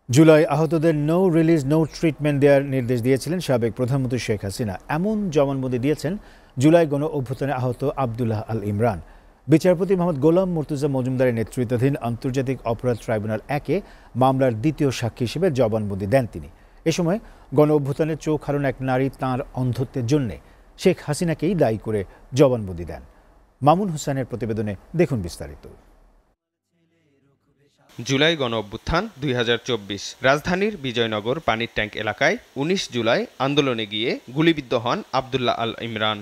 জুলাই আহতদের no release no treatment দেওয়ার নির্দেশ দিয়েছিলেন সাবেক প্রধানমন্ত্রী শেখ হাসিনা। এমন জবানবন্দি দিয়েছেন জুলাই গণ অভ্যুত্থানে আহত আবদুল্লাহ আল ইমরান। বিচারপতি মোহাম্মদ গোলাম মুর্তুজা মজুমদারের নেতৃত্বাধীন আন্তর্জাতিক অপরাধ ট্রাইব্যুনাল 1-এ মামলার দ্বিতীয় সাক্ষী হিসেবে জবানবন্দি দেন তিনি। এ সময় গণ অভ্যুত্থানে চোখ হারানো এক নারী তাঁর অন্ধত্বের জন্য শেখ হাসিনাকেই দায়ী করে জবানবন্দি দেন। মামুন হোসেনের প্রতিবেদনে দেখুন বিস্তারিত। জুলাই গণ অভ্যুত্থান 2024 রাজধানীর বিজয়নগর পানির ট্যাঙ্ক এলাকায় 19 জুলাই আন্দোলনে গিয়ে গুলিবিদ্ধ হন আবদুল্লাহ আল ইমরান।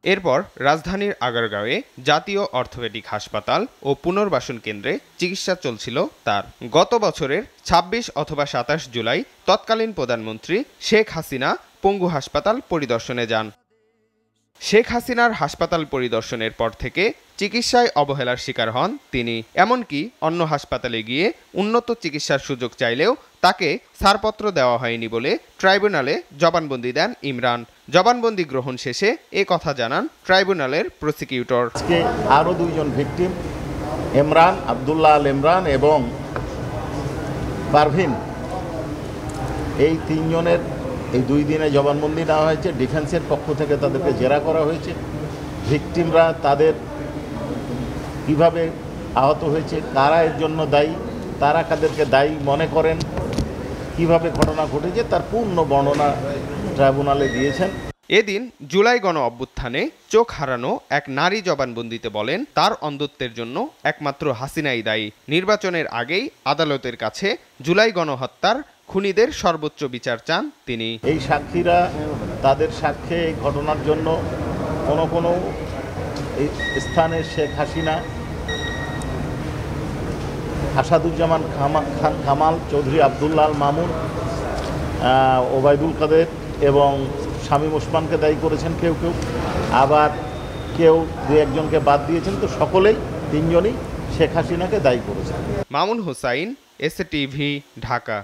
এরপর রাজধানীর আগারগাঁওয়ে জাতীয় অর্থোপেডিক হাসপাতাল ও পুনর্বাসন কেন্দ্রে চিকিৎসা চলছিল তার। গত বছরের 26 অথবা 27 জুলাই তৎকালীন প্রধানমন্ত্রী শেখ হাসিনা পঙ্গু হাসপাতাল পরিদর্শনে যান। শেখ হাসিনার হাসপাতাল পরিদর্শনের পর থেকে চিকিৎসায় অবহেলার শিকার হন তিনি। এমনকি অন্য হাসপাতালে গিয়ে উন্নত চিকিৎসার সুযোগ চাইলেও তাকে ছাড়পত্র দেওয়া হয়নি বলে ট্রাইব্যুনালে জবানবন্দি দেন ইমরান। জবানবন্দি গ্রহণ শেষে এ কথা জানান ট্রাইব্যুনালের প্রসিকিউটর। আজকে আরও দুইজন ভিকটিম ইমরান, আবদুল্লাহ আল ইমরান এবং পারভিন, এই তিনজনের এই 2 দিনে জবানবন্দি নেওয়া হয়েছে। ডিফেন্সের পক্ষ থেকে তাদেরকে জেরা করা হয়েছে। ভিকটিমরা তাদের কিভাবে আহত হয়েছে, কারা এর জন্য দায়ী, তারা কাদেরকে দায়ী মনে করেন, কিভাবে ঘটনা ঘটেছে তার পূর্ণ বর্ণনা ট্রাইব্যুনালে দিয়েছেন। এদিন জুলাই গণ অভ্যুত্থানে চোখ হারানো এক নারী জবানবন্দিতে বলেন তার অন্ধত্বের জন্য একমাত্র হাসিনাই দায়ী। নির্বাচনের আগেই আদালতের কাছে জুলাই গণহত্যার খুনিদের সর্বোচ্চ বিচার চান তিনি। এই সাক্ষীরা তাদের সাক্ষ্যে এই ঘটনার জন্য কোনো স্থানে শেখ হাসিনা, আসাদুজ্জামান খান কামাল, চৌধুরী আবদুল্লাহ আল মামুন, ওবায়দুল কাদের এবং শামীম ওসমানকে দায়ী করেছেন কেউ কেউ, আবার কেউ 2-1জনকে বাদ দিয়েছেন। তো সকলেই, তিনজনই শেখ হাসিনাকে দায়ী করেছেন। Mamun Hossain, SA TV, Dhaka.